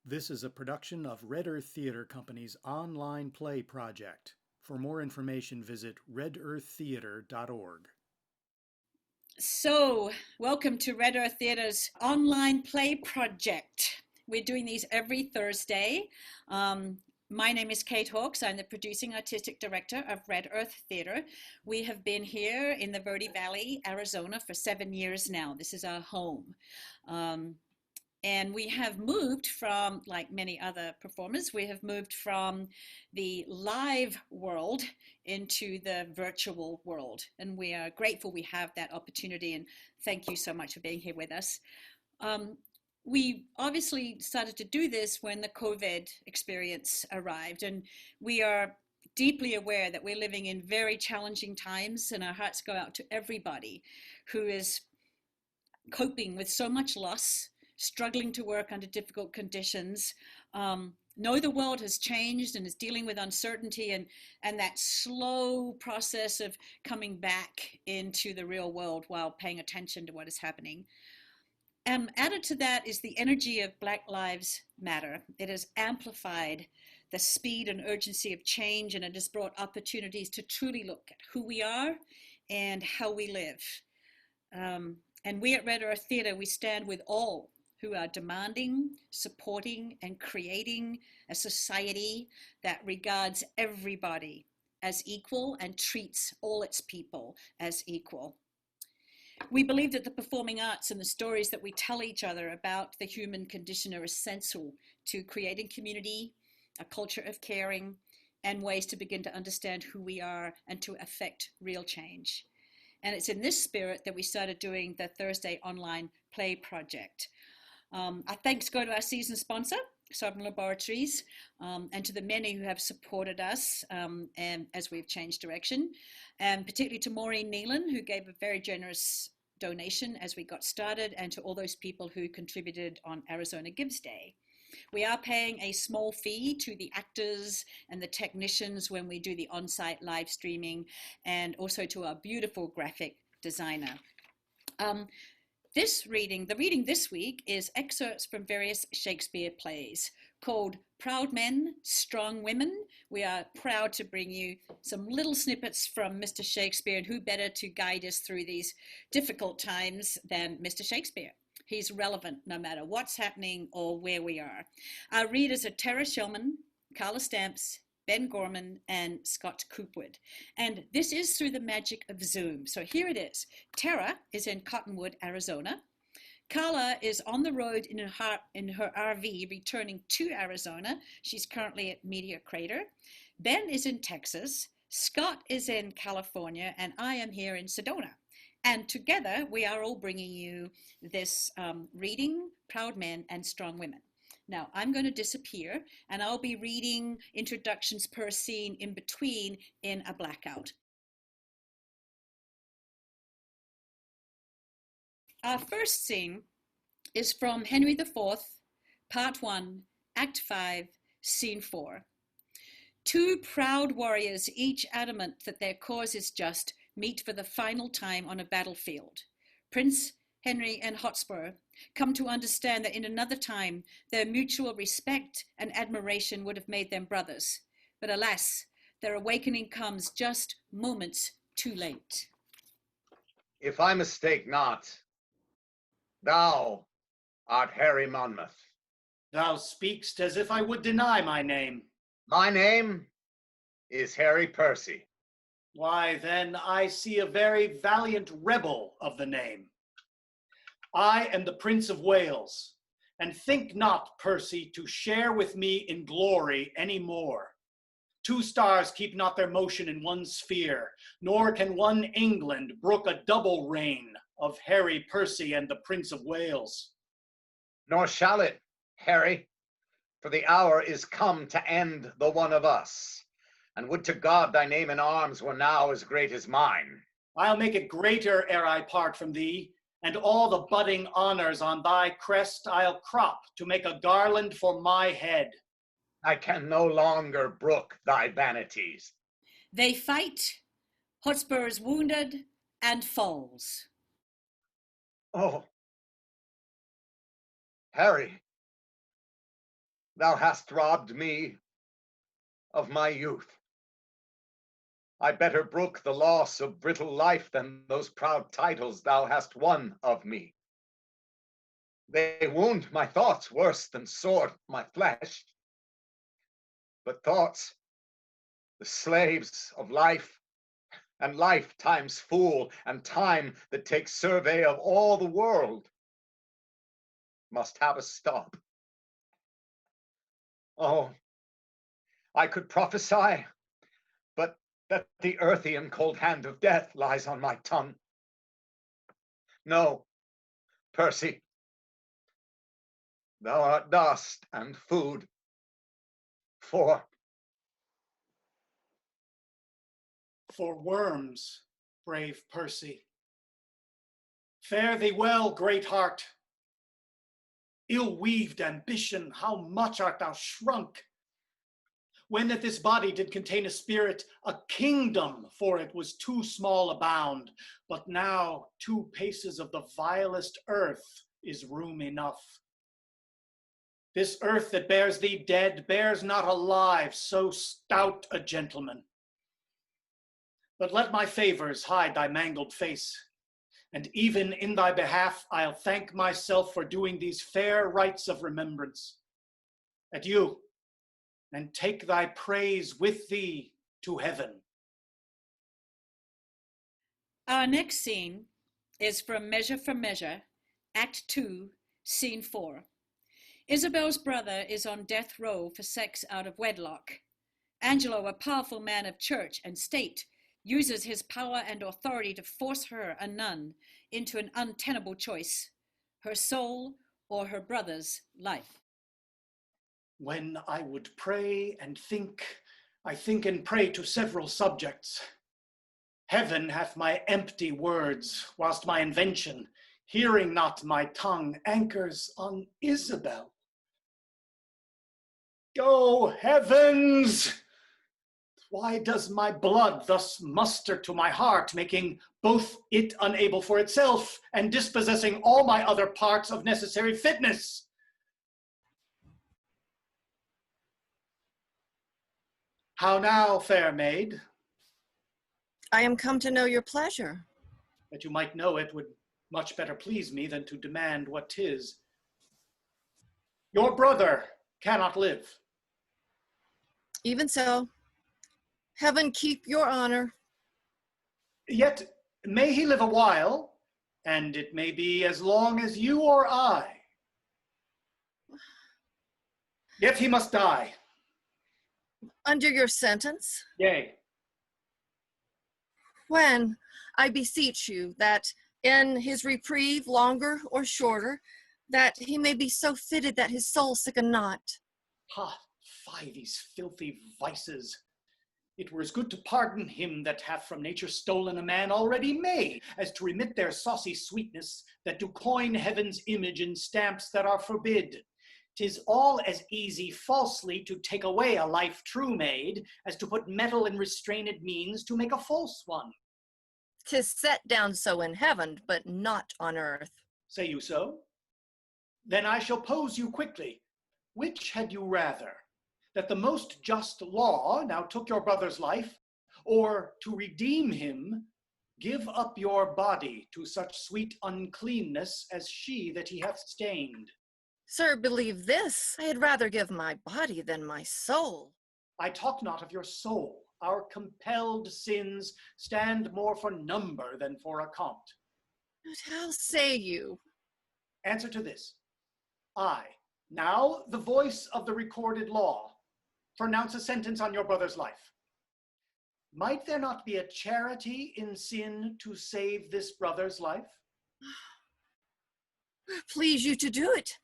This is a production of Red Earth Theater Company's online play project. For more information, visit redearththeater.org. So, welcome to Red Earth Theater's online play project. We're doing these every Thursday. My name is Kate Hawkes. I'm the producing artistic director of Red Earth Theater. We have been here in the Verde Valley, Arizona for 7 years now. This is our home. And we have moved from, like many other performers, we have moved from the live world into the virtual world. And we are grateful we have that opportunity. And thank you so much for being here with us. We obviously started to do this when the COVID experience arrived. And we are deeply aware that we're living in very challenging times. And our hearts go out to everybody who is coping with so much loss, struggling to work under difficult conditions, know the world has changed and is dealing with uncertainty and that slow process of coming back into the real world while paying attention to what is happening. Added to that is the energy of Black Lives Matter. It has amplified the speed and urgency of change, and it has brought opportunities to truly look at who we are and how we live. And we at Red Earth Theater, we stand with all who are demanding, supporting, and creating a society that regards everybody as equal and treats all its people as equal. We believe that the performing arts and the stories that we tell each other about the human condition are essential to creating community, a culture of caring, and ways to begin to understand who we are and to affect real change. And it's in this spirit that we started doing the Thursday online play project. Our thanks go to our season sponsor, Sovereign Laboratories, and to the many who have supported us and as we've changed direction, and particularly to Maureen Nealon, who gave a very generous donation as we got started, and to all those people who contributed on Arizona Gives Day. We are paying a small fee to the actors and the technicians when we do the on-site live streaming, and also to our beautiful graphic designer. The reading this week is excerpts from various Shakespeare plays called Proud Men, Strong Women. We are proud to bring you some little snippets from Mr. Shakespeare, and who better to guide us through these difficult times than Mr. Shakespeare. He's relevant no matter what's happening or where we are. Our readers are Terra Shelman, Karla Stamps, Ben Gorman, and Scott Coopwood. And this is through the magic of Zoom. So here it is. Terra is in Cottonwood, Arizona. Karla is on the road in her RV returning to Arizona. She's currently at Meteor Crater. Ben is in Texas. Scott is in California, and I am here in Sedona. And together we are all bringing you this reading, Proud Men and Strong Women. Now, I'm going to disappear, and I'll be reading introductions per scene in between in a blackout. Our first scene is from Henry IV, Part 1, Act 5, Scene 4. Two proud warriors, each adamant that their cause is just, meet for the final time on a battlefield. Prince Henry and Hotspur come to understand that in another time, their mutual respect and admiration would have made them brothers. But alas, their awakening comes just moments too late. If I mistake not, thou art Harry Monmouth. Thou speakst as if I would deny my name. My name is Harry Percy. Why, then I see a very valiant rebel of the name. I am the Prince of Wales, and think not, Percy, to share with me in glory any more. Two stars keep not their motion in one sphere, nor can one England brook a double reign of Harry Percy and the Prince of Wales. Nor shall it, Harry, for the hour is come to end the one of us, and would to God thy name in arms were now as great as mine. I'll make it greater ere I part from thee, and all the budding honors on thy crest I'll crop to make a garland for my head. I can no longer brook thy vanities. They fight. Hotspur is wounded and falls. Oh, Harry, thou hast robbed me of my youth. I better brook the loss of brittle life than those proud titles thou hast won of me. They wound my thoughts worse than sword my flesh. But thoughts, the slaves of life, and life time's fool, and time that takes survey of all the world, must have a stop. Oh, I could prophesy, but that the earthy and cold hand of death lies on my tongue. No, Percy, thou art dust and food for worms, brave Percy. Fare thee well, great heart. Ill-weaved ambition, how much art thou shrunk! When that this body did contain a spirit, a kingdom for it was too small a bound, but now 2 paces of the vilest earth is room enough. This earth that bears thee dead bears not alive so stout a gentleman. But let my favors hide thy mangled face, and even in thy behalf I'll thank myself for doing these fair rites of remembrance. Adieu, and take thy praise with thee to heaven. Our next scene is from Measure for Measure, Act II, Scene 4. Isabel's brother is on death row for sex out of wedlock. Angelo, a powerful man of church and state, uses his power and authority to force her, a nun, into an untenable choice: her soul or her brother's life. When I would pray and think, I think and pray to several subjects. Heaven hath my empty words, whilst my invention, hearing not my tongue, anchors on Isabel. Go heavens! Why does my blood thus muster to my heart, making both it unable for itself and dispossessing all my other parts of necessary fitness? How now, fair maid? I am come to know your pleasure. That you might know it would much better please me than to demand what 'tis. Your brother cannot live. Even so, heaven keep your honor. Yet may he live a while, and it may be as long as you or I. Yet he must die. Under your sentence? Yea. When, I beseech you, that in his reprieve, longer or shorter, that he may be so fitted that his soul sicken not. Ha, fie these filthy vices. It were as good to pardon him that hath from nature stolen a man already made, as to remit their saucy sweetness, that do coin heaven's image in stamps that are forbid. 'Tis all as easy falsely to take away a life true made, as to put metal in restrained means to make a false one. 'Tis set down so in heaven, but not on earth. Say you so? Then I shall pose you quickly. Which had you rather, that the most just law now took your brother's life, or to redeem him, give up your body to such sweet uncleanness as she that he hath stained? Sir, believe this, I had rather give my body than my soul. I talk not of your soul. Our compelled sins stand more for number than for account. But how say you? Answer to this. I, now the voice of the recorded law, pronounce a sentence on your brother's life. Might there not be a charity in sin to save this brother's life? Please you to do it.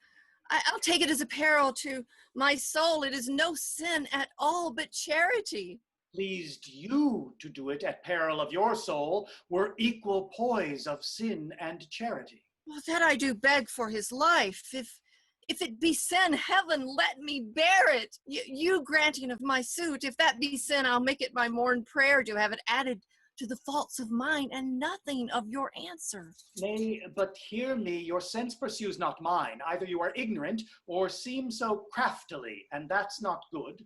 I'll take it as a peril to my soul. It is no sin at all, but charity. Pleased you to do it at peril of your soul were equal poise of sin and charity. Well, that I do beg for his life. If it be sin, heaven, let me bear it. You granting of my suit, if that be sin, I'll make it my morn prayer to have it added to the faults of mine, and nothing of your answer. Nay, but hear me, your sense pursues not mine. Either you are ignorant, or seem so craftily, and that's not good.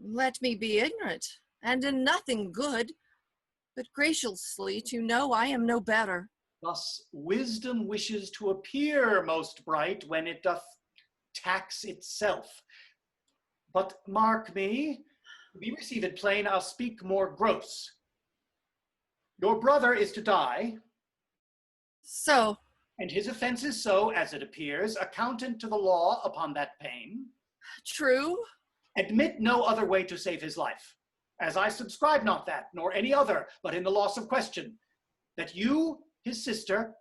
Let me be ignorant, and in nothing good, but graciously to know I am no better. Thus wisdom wishes to appear most bright when it doth tax itself. But mark me, to be received plain, I'll speak more gross. Your brother is to die. So. And his offense is so, as it appears, accountant to the law upon that pain. True. Admit no other way to save his life, as I subscribe not that, nor any other, but in the loss of question, that you, his sister,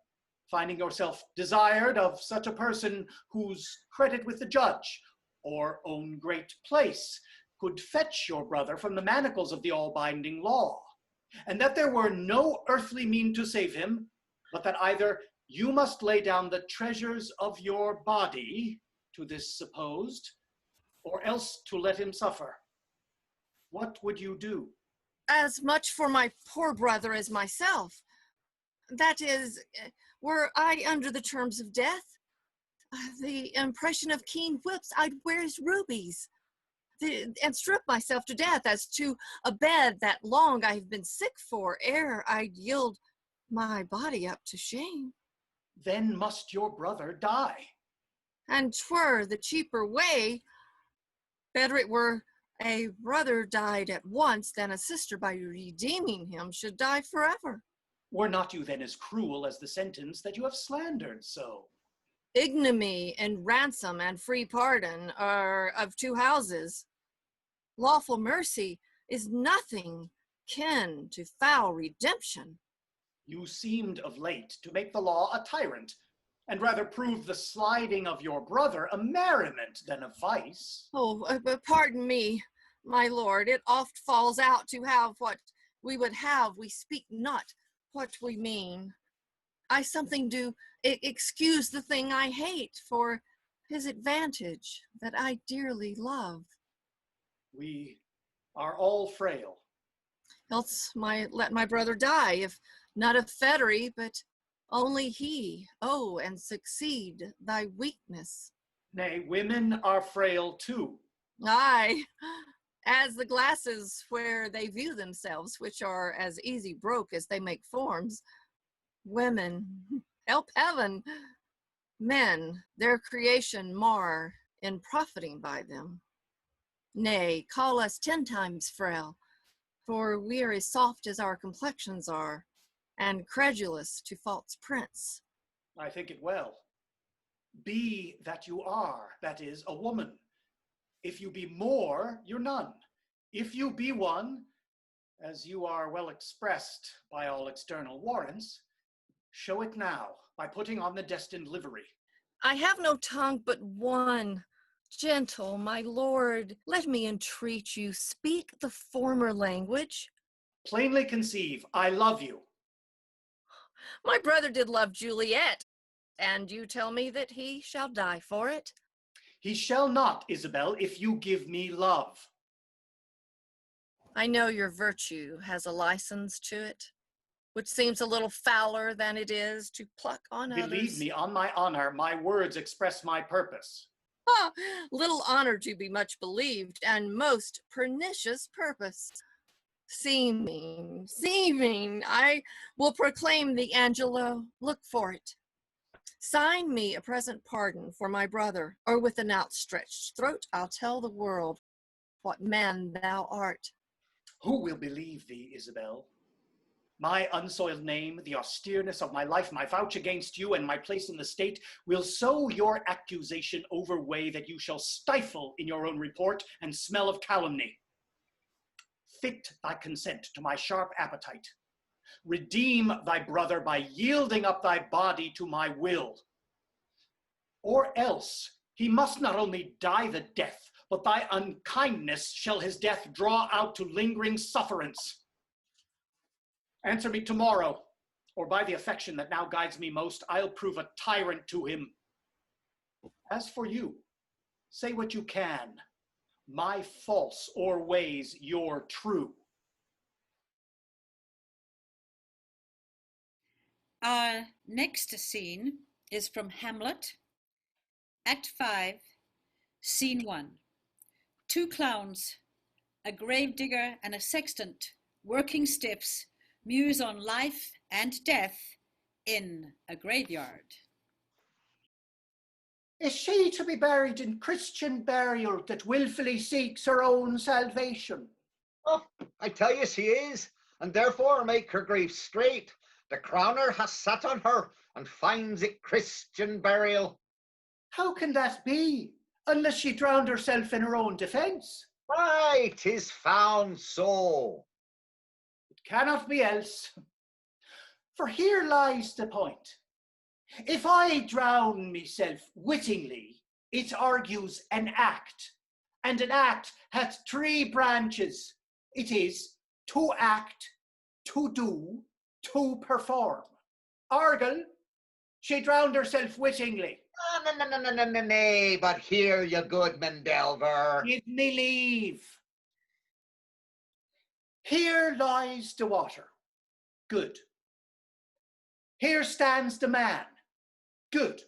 finding yourself desired of such a person whose credit with the judge, or own great place, could fetch your brother from the manacles of the all-binding law, and that there were no earthly mean to save him, but that either you must lay down the treasures of your body to this supposed, or else to let him suffer. What would you do? As much for my poor brother as myself. That is, were I under the terms of death, the impression of keen whips I'd wear as rubies, and strip myself to death as to a bed that long I have been sick for, ere I'd yield my body up to shame. Then must your brother die. And 'twere the cheaper way. Better it were a brother died at once than a sister by redeeming him should die forever. Were not you then as cruel as the sentence that you have slandered so? Ignominy and ransom and free pardon are of two houses. Lawful mercy is nothing kin to foul redemption. You seemed of late to make the law a tyrant, and rather prove the sliding of your brother a merriment than a vice. Oh, pardon me, my lord, it oft falls out to have what we would have, we speak not what we mean. I something do excuse the thing I hate for his advantage that I dearly love. We are all frail. Else let my brother die, if not of fettery, but only he, oh, and succeed thy weakness. Nay, women are frail too. Aye, as the glasses where they view themselves, which are as easy broke as they make forms. Women, help heaven, men, their creation mar in profiting by them. Nay, call us 10 times frail, for we are as soft as our complexions are, and credulous to false prints. I think it well. Be that you are, that is, a woman. If you be more, you're none. If you be one, as you are well expressed by all external warrants, show it now by putting on the destined livery. I have no tongue but one. Gentle, my lord, let me entreat you, speak the former language. Plainly conceive, I love you. My brother did love Juliet, and you tell me that he shall die for it? He shall not, Isabel, if you give me love. I know your virtue has a license to it, which seems a little fouler than it is to pluck on others. Believe me, on my honor, my words express my purpose. Ah, little honor to be much believed, and most pernicious purpose. Seeming, I will proclaim the Angelo, look for it. Sign me a present pardon for my brother, or with an outstretched throat I'll tell the world what man thou art. Who will believe thee, Isabel? My unsoiled name, the austereness of my life, my vouch against you, and my place in the state will so your accusation overweigh that you shall stifle in your own report and smell of calumny. Fit thy consent to my sharp appetite. Redeem thy brother by yielding up thy body to my will. Or else he must not only die the death, but thy unkindness shall his death draw out to lingering sufferance. Answer me tomorrow, or by the affection that now guides me most, I'll prove a tyrant to him. As for you, say what you can. My false o'erweighs your true. Our next scene is from Hamlet, Act V, Scene 1. Two clowns, a gravedigger and a sextant, working stiffs, muse on life and death in a graveyard. Is she to be buried in Christian burial that wilfully seeks her own salvation? Oh, I tell you she is, and therefore make her grief straight. The crowner has sat on her and finds it Christian burial. How can that be, unless she drowned herself in her own defence? Why, 'tis found so. It cannot be else. For here lies the point. If I drown myself wittingly, it argues an act, and an act hath three branches. It is to act, to do, to perform. Argal, she drowned herself wittingly. Nay, but hear you, Goodman Delver. Give me leave. Here lies the water. Good. Here stands the man. Good.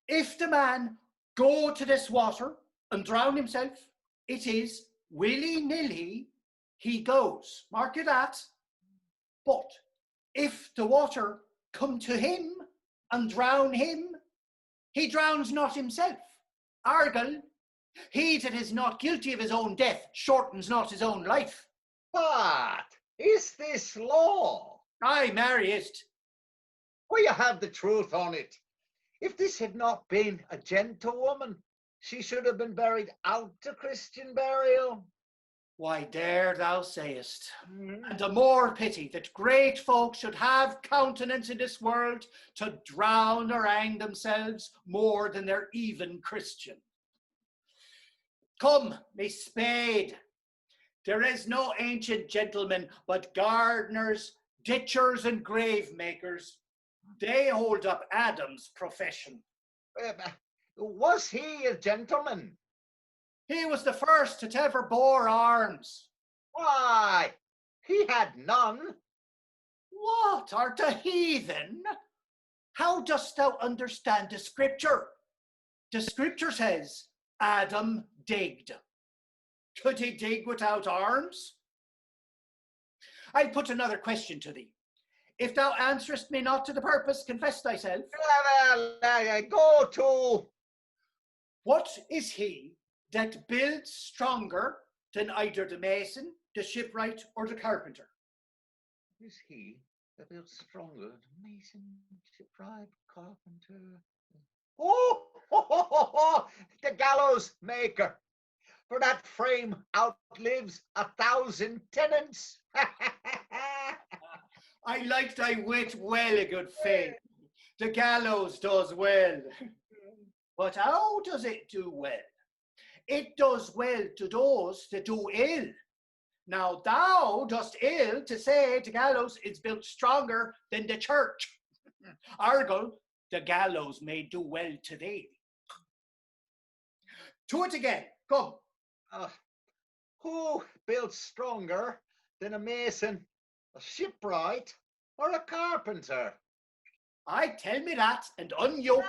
If the man go to this water and drown himself, it is willy-nilly he goes. Mark you that. But if the water come to him and drown him, he drowns not himself. Argal, he that is not guilty of his own death shortens not his own life. What? Is this law? Aye, marry it. Well, you have the truth on it. If this had not been a gentlewoman, she should have been buried out to Christian burial. Why, there thou sayest. And the more pity that great folk should have countenance in this world to drown or hang themselves more than they're even Christian. Come, me spade. There is no ancient gentlemen, but gardeners, ditchers, and grave makers. They hold up Adam's profession. Was he a gentleman? He was the first that ever bore arms. Why, he had none. What, art a heathen? How dost thou understand the scripture? The scripture says, Adam digged. Could he dig without arms? I'll put another question to thee. If thou answerest me not to the purpose, confess thyself. Go to. What is he that builds stronger than either the mason, the shipwright, or the carpenter? Is he that builds stronger than mason, shipwright, carpenter? Oh, the gallows maker. For that frame outlives 1,000 tenants. I like thy wit well, a good faith. The gallows does well. But how does it do well? It does well to those that do ill. Now thou dost ill to say the gallows is built stronger than the church. Argal, the gallows may do well to thee. To it again, come. Who built stronger than a mason, a shipwright, or a carpenter? I tell me that and unyoke.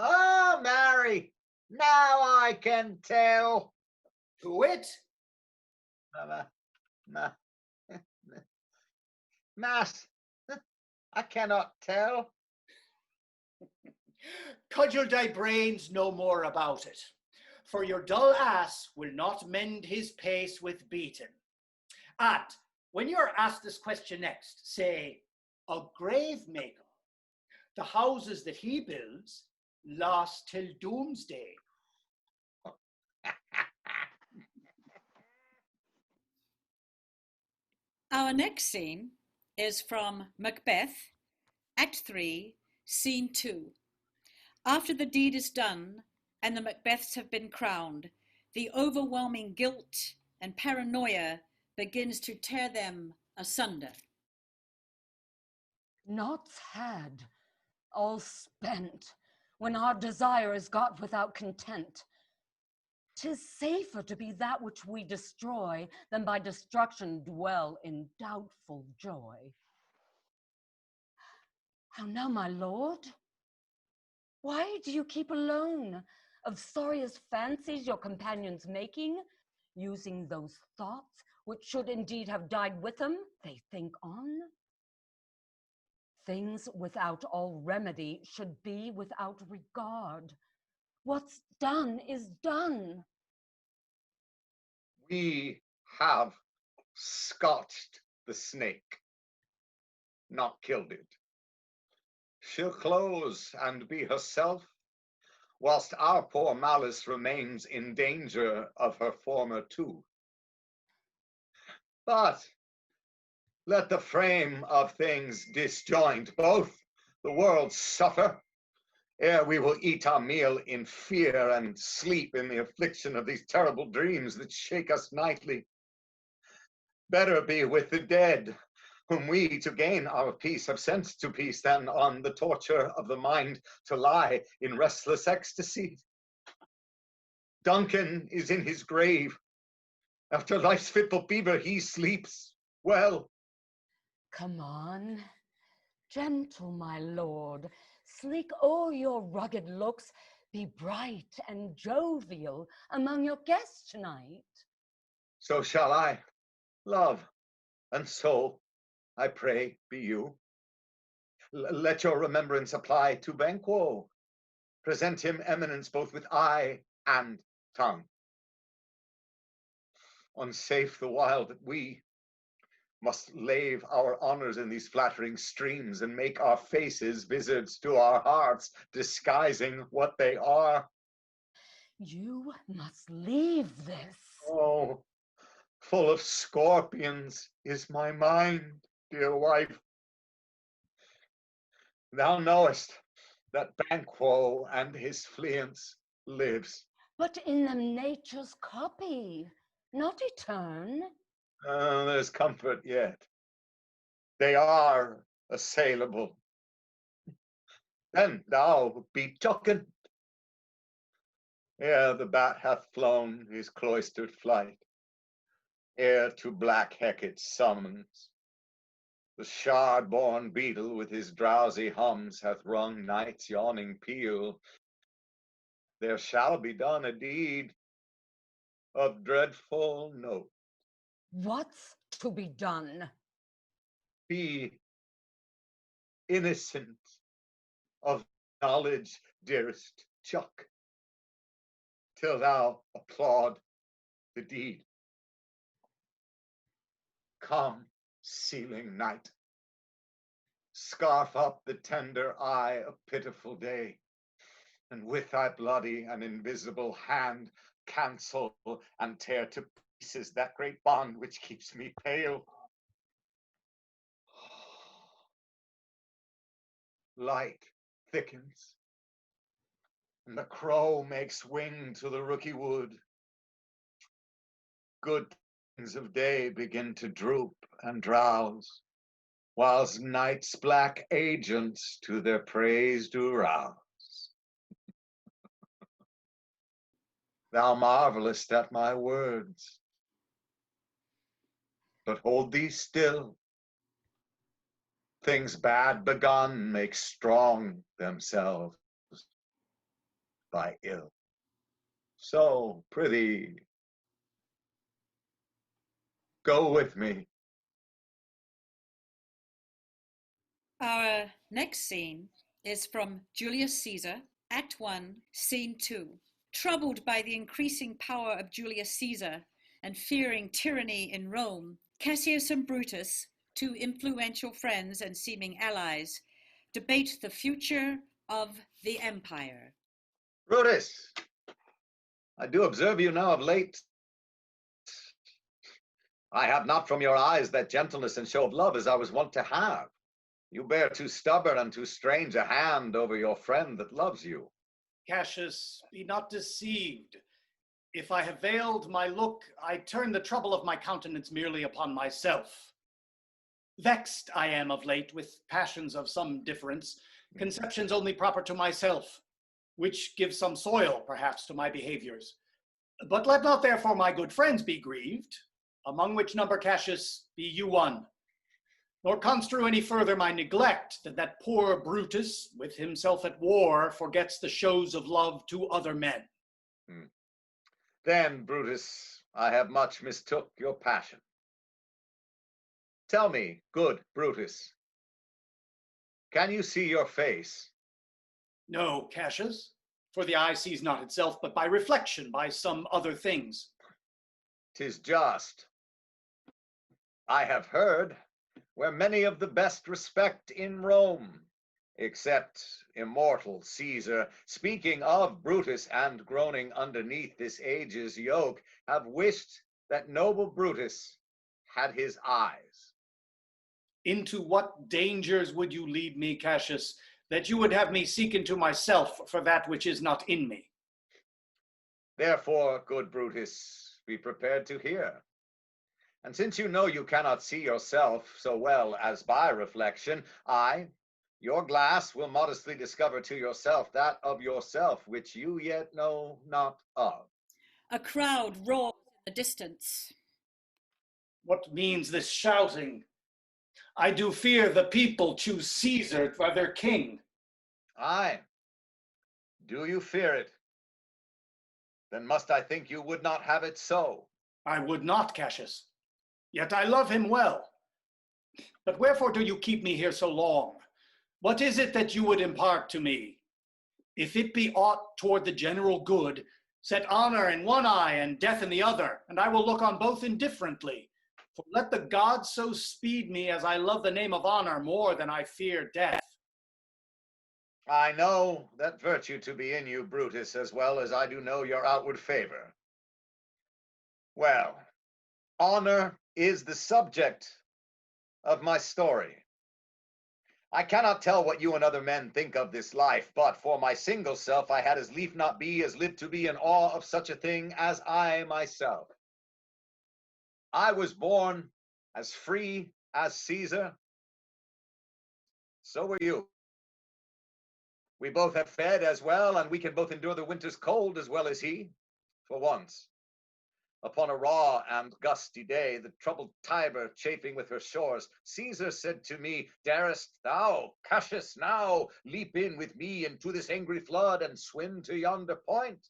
Oh, Mary, now I can tell. To it. Mass, I cannot tell. Cudgel thy brains no more about it, for your dull ass will not mend his pace with beating. And when you're asked this question next, say, a grave maker, the houses that he builds last till doomsday. Our next scene is from Macbeth, Act III, Scene 2. After the deed is done and the Macbeths have been crowned, the overwhelming guilt and paranoia begins to tear them asunder. Naughts had, all spent, when our desire is got without content. 'Tis safer to be that which we destroy than by destruction dwell in doubtful joy. How now, my lord? Why do you keep alone? Of sorriest fancies your companions making, using those thoughts which should indeed have died with them, they think on? Things without all remedy should be without regard. What's done is done. We have scotched the snake, not killed it. She'll close and be herself, whilst our poor malice remains in danger of her former tooth. But let the frame of things disjoint, both the world suffer, ere we will eat our meal in fear and sleep in the affliction of these terrible dreams that shake us nightly. Better be with the dead, whom we to gain our peace have sent to peace, than on the torture of the mind to lie in restless ecstasy. Duncan is in his grave. After life's fitful fever, he sleeps well. Come on, gentle my lord, sleek o'er your rugged looks, be bright and jovial among your guests tonight. So shall I, love, and so, I pray, be you. Let your remembrance apply to Banquo. Present him eminence both with eye and tongue. Unsafe the while that we must lave our honors in these flattering streams and make our faces visards to our hearts, disguising what they are. You must leave this. Oh, full of scorpions is my mind, dear wife. Thou knowest that Banquo and his fleance lives. But in them nature's copy, not etern. There's comfort yet. They are assailable. Then thou be jocund. Ere the bat hath flown his cloistered flight, ere to black Hecate's summons, the shard-born beetle with his drowsy hums hath rung night's yawning peal, there shall be done a deed of dreadful note. What's to be done? Be innocent of knowledge, dearest Chuck, till thou applaud the deed. Come, sealing night, scarf up the tender eye of pitiful day, and with thy bloody and invisible hand cancel and tear to pieces that great bond which keeps me pale. Light thickens, and the crow makes wing to the rooky wood. Good things of day begin to droop and drowse, whilst night's black agents to their praise do rouse. Thou marvelest at my words, but hold thee still. Things bad begun make strong themselves by ill. So, prithee, go with me. Our next scene is from Julius Caesar, Act I, Scene 2. Troubled by the increasing power of Julius Caesar and fearing tyranny in Rome, Cassius and Brutus, two influential friends and seeming allies, debate the future of the empire. Brutus, I do observe you now of late. I have not from your eyes that gentleness and show of love as I was wont to have. You bear too stubborn and too strange a hand over your friend that loves you. Cassius, be not deceived. If I have veiled my look, I turn the trouble of my countenance merely upon myself. Vexed I am of late with passions of some difference, conceptions only proper to myself, which give some soil, perhaps, to my behaviors. But let not therefore my good friends be grieved, among which number, Cassius, be you one. Nor construe any further my neglect, that poor Brutus, with himself at war, forgets the shows of love to other men. Then, Brutus, I have much mistook your passion. Tell me, good Brutus, can you see your face? No, Cassius, for the eye sees not itself, but by reflection, by some other things. 'Tis just. I have heard where many of the best respect in Rome, except immortal Caesar, speaking of Brutus and groaning underneath this age's yoke, have wished that noble Brutus had his eyes. Into what dangers would you lead me, Cassius, that you would have me seek into myself for that which is not in me? Therefore, good Brutus, be prepared to hear. And since you know you cannot see yourself so well as by reflection, I, your glass, will modestly discover to yourself that of yourself which you yet know not of. A crowd roars in the distance. What means this shouting? I do fear the people choose Caesar for their king. Aye. Do you fear it? Then must I think you would not have it so. I would not, Cassius. Yet I love him well. But wherefore do you keep me here so long? What is it that you would impart to me? If it be aught toward the general good, set honor in one eye and death in the other, and I will look on both indifferently. For let the gods so speed me as I love the name of honor more than I fear death. I know that virtue to be in you, Brutus, as well as I do know your outward favor. Well, honor is the subject of my story. I cannot tell what you and other men think of this life, but for my single self I had as lief not be as live to be in awe of such a thing as I myself. I was born as free as Caesar. So were you. We both have fed as well, and we can both endure the winter's cold as well as he. For once, upon a raw and gusty day, the troubled Tiber chafing with her shores, Caesar said to me, "Darest thou, Cassius, now leap in with me into this angry flood and swim to yonder point?"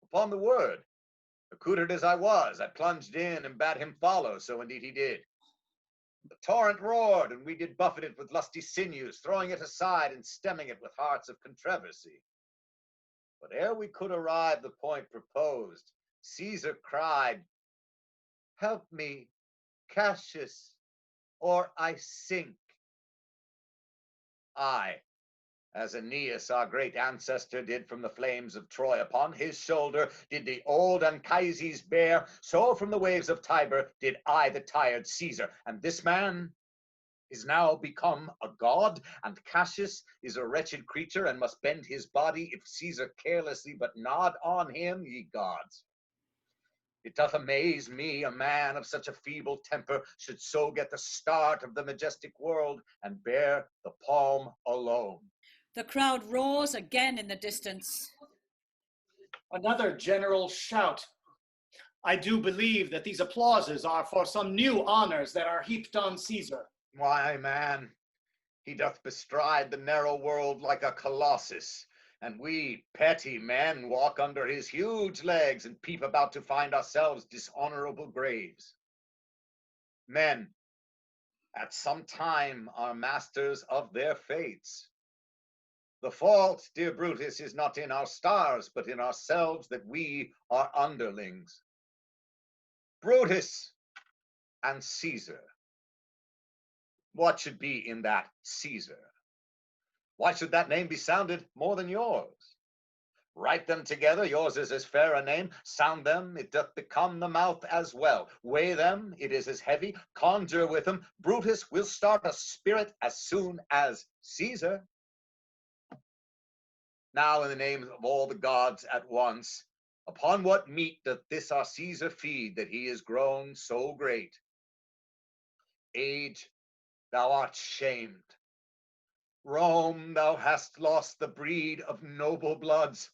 Upon the word, accoutred as I was, I plunged in and bade him follow, so indeed he did. The torrent roared, and we did buffet it with lusty sinews, throwing it aside and stemming it with hearts of controversy. But ere we could arrive the point proposed, Caesar cried, "Help me, Cassius, or I sink." I, as Aeneas, our great ancestor, did from the flames of Troy, upon his shoulder did the old Anchises bear, so from the waves of Tiber did I the tired Caesar. And this man is now become a god, and Cassius is a wretched creature, and must bend his body if Caesar carelessly but nod on him, ye gods. It doth amaze me a man of such a feeble temper should so get the start of the majestic world, and bear the palm alone. The crowd roars again in the distance. Another general shout. I do believe that these applauses are for some new honors that are heaped on Caesar. Why, man, he doth bestride the narrow world like a colossus, and we petty men walk under his huge legs and peep about to find ourselves dishonorable graves. Men, at some time, are masters of their fates. The fault, dear Brutus, is not in our stars, but in ourselves, that we are underlings. Brutus and Caesar. What should be in that Caesar? Why should that name be sounded more than yours? Write them together, yours is as fair a name. Sound them, it doth become the mouth as well. Weigh them, it is as heavy. Conjure with them, Brutus will start a spirit as soon as Caesar. Now, in the name of all the gods at once, upon what meat doth this our Caesar feed, that he is grown so great? Age, thou art shamed. Rome, thou hast lost the breed of noble bloods.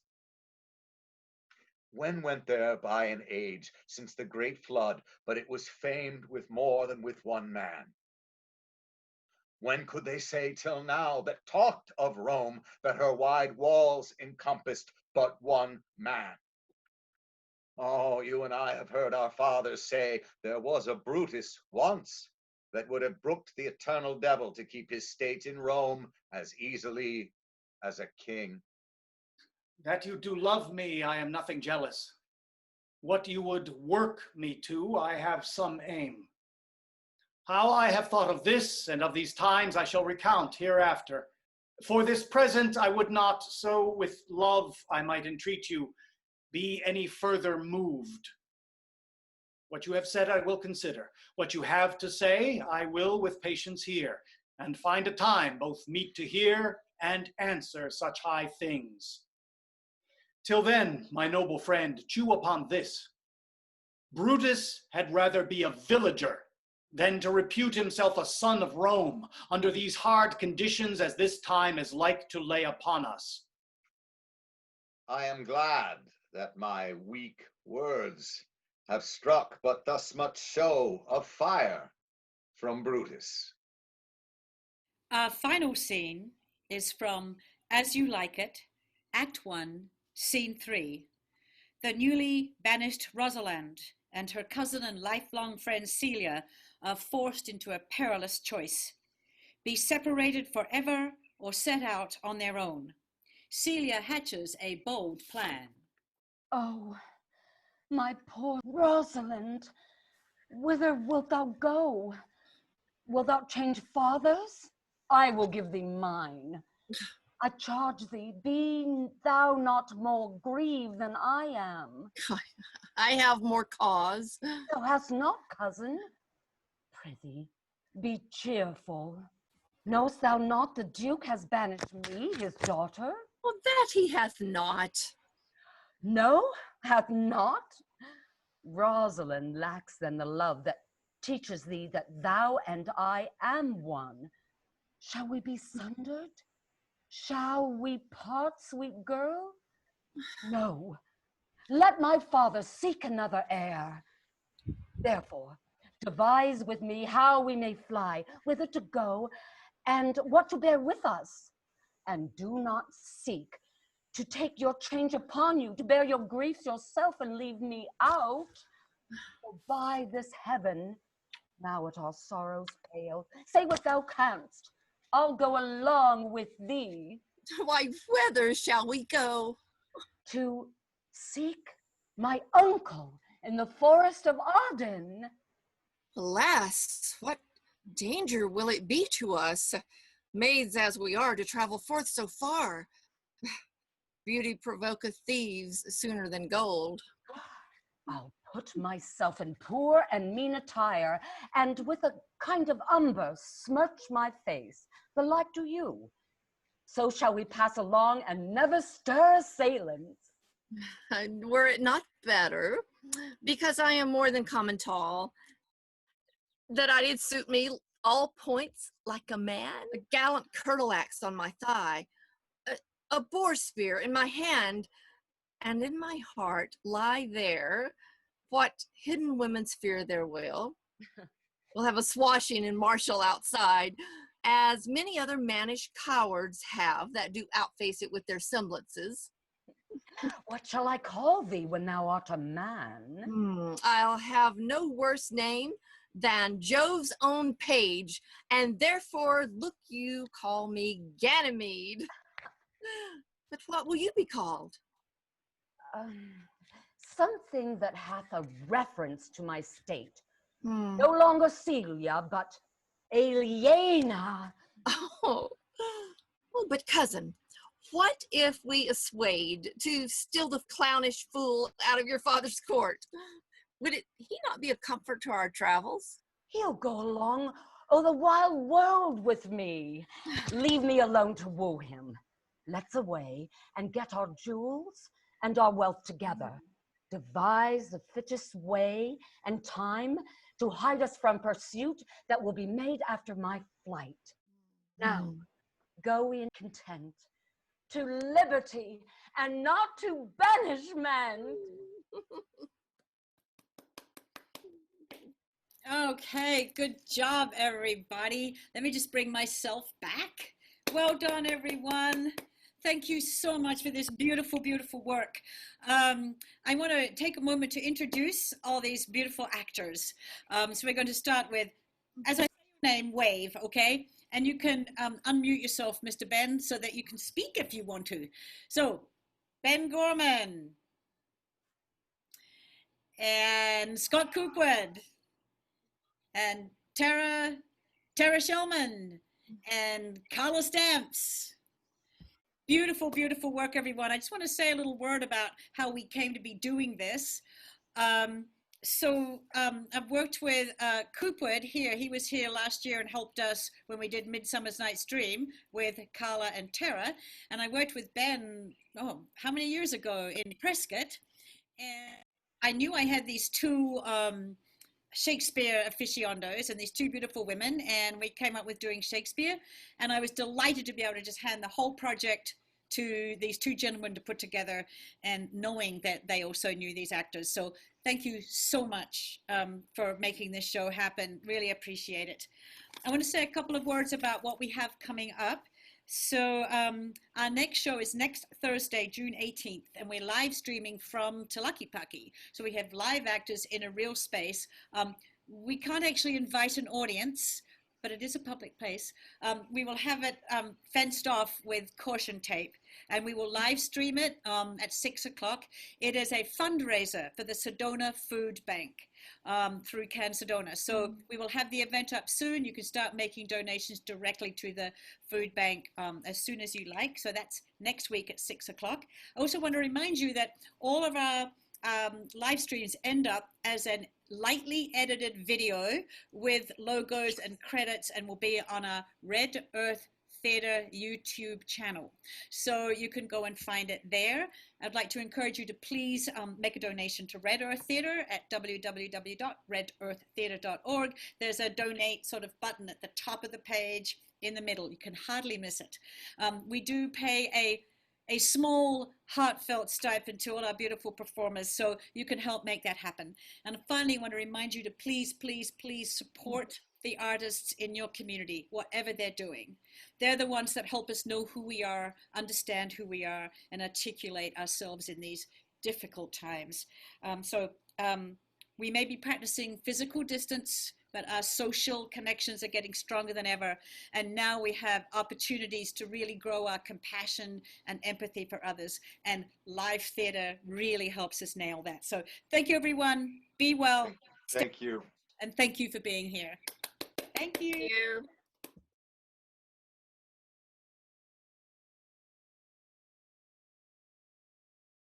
When went there by an age since the great flood, but it was famed with more than with one man? When could they say till now that talked of Rome, that her wide walls encompassed but one man? Oh, you and I have heard our fathers say there was a Brutus once that would have brooked the eternal devil to keep his state in Rome as easily as a king. That you do love me, I am nothing jealous. What you would work me to, I have some aim. How I have thought of this and of these times I shall recount hereafter. For this present I would not, so with love I might entreat you, be any further moved. What you have said I will consider. What you have to say I will with patience hear, and find a time both meet to hear and answer such high things. Till then, my noble friend, chew upon this. Brutus had rather be a villager than to repute himself a son of Rome under these hard conditions as this time is like to lay upon us. I am glad that my weak words have struck but thus much show of fire from Brutus. Our final scene is from As You Like It, Act I, Scene 3. The newly banished Rosalind and her cousin and lifelong friend Celia are forced into a perilous choice: be separated forever or set out on their own. Celia hatches a bold plan. Oh, my poor Rosalind, whither wilt thou go? Wilt thou change fathers? I will give thee mine. I charge thee, be thou not more grieved than I am. I have more cause. Thou hast not, cousin. Prithee, be cheerful. Knowest thou not the Duke has banished me, his daughter? Well, that he hath not. No, hath not? Rosalind lacks then the love that teaches thee that thou and I am one. Shall we be sundered? Shall we part, sweet girl? No. Let my father seek another heir. Therefore, devise with me how we may fly, whither to go, and what to bear with us. And do not seek to take your change upon you, to bear your griefs yourself and leave me out. For by this heaven, now at our sorrows pale, say what thou canst. I'll go along with thee. Why, whither shall we go? To seek my uncle in the forest of Arden. Alas, what danger will it be to us, maids as we are, to travel forth so far? Beauty provoketh thieves sooner than gold. I'll put myself in poor and mean attire, and with a kind of umber smirch my face, the like do you. So shall we pass along and never stir assailants. And were it not better, because I am more than common tall, that I did suit me all points like a man, a gallant curtle axe on my thigh, a boar spear in my hand, and in my heart lie there what hidden women's fear their will. We'll have a swashing and martial outside, as many other mannish cowards have that do outface it with their semblances. What shall I call thee when thou art a man? I'll have no worse name than Jove's own page, and therefore look you call me Ganymede. But what will you be called? Something that hath a reference to my state. No longer Celia, but Aliena. Oh, well, but cousin, what if we assuade to still the clownish fool out of your father's court? Would he not be a comfort to our travels? He'll go along the wild world with me. Leave me alone to woo him. Let's away and get our jewels and our wealth together. Devise the fittest way and time to hide us from pursuit that will be made after my flight. Now, go in content, to liberty and not to banishment. Okay, good job, everybody. Let me just bring myself back. Well done, everyone. Thank you so much for this beautiful, beautiful work. I want to take a moment to introduce all these beautiful actors. So we're going to start with, as I say your name, Wave, okay? And you can unmute yourself, Mr. Ben, so that you can speak if you want to. So, Ben Gorman. And Scott Coopwood. And Terra Shelman. And Karla Stamps. Beautiful, beautiful work, everyone. I just want to say a little word about how we came to be doing this. I've worked with Coopwood here. He was here last year and helped us when we did Midsummer's Night's Dream with Karla and Terra. And I worked with Ben, how many years ago in Prescott. And I knew I had these two Shakespeare aficionados and these two beautiful women, and we came up with doing Shakespeare, and I was delighted to be able to just hand the whole project to these two gentlemen to put together, and knowing that they also knew these actors. So thank you so much for making this show happen. Really appreciate it. I want to say a couple of words about what we have coming up. So our next show is next Thursday, June 18th, and we're live streaming from Talakipaki. So we have live actors in a real space. We can't actually invite an audience, but it is a public place. We will have it fenced off with caution tape, and we will live stream it at 6 o'clock. It is a fundraiser for the Sedona Food Bank through Can Sedona. So we will have the event up soon. You can start making donations directly to the food bank as soon as you like. So that's next week at 6 o'clock. I also want to remind you that all of our live streams end up as a lightly edited video with logos and credits, and will be on a Red Earth Theatre YouTube channel. So you can go and find it there. I'd like to encourage you to please make a donation to Red Earth Theatre at www.redearththeatre.org. There's a donate sort of button at the top of the page in the middle. You can hardly miss it. We do pay a small heartfelt stipend to all our beautiful performers, so you can help make that happen. And finally, I want to remind you to please, please, please support the artists in your community, whatever they're doing. They're the ones that help us know who we are, understand who we are, and articulate ourselves in these difficult times. We may be practicing physical distance, but our social connections are getting stronger than ever. And now we have opportunities to really grow our compassion and empathy for others. And live theater really helps us nail that. So thank you, everyone. Be well. Thank you. And thank you for being here. Thank you. Thank you.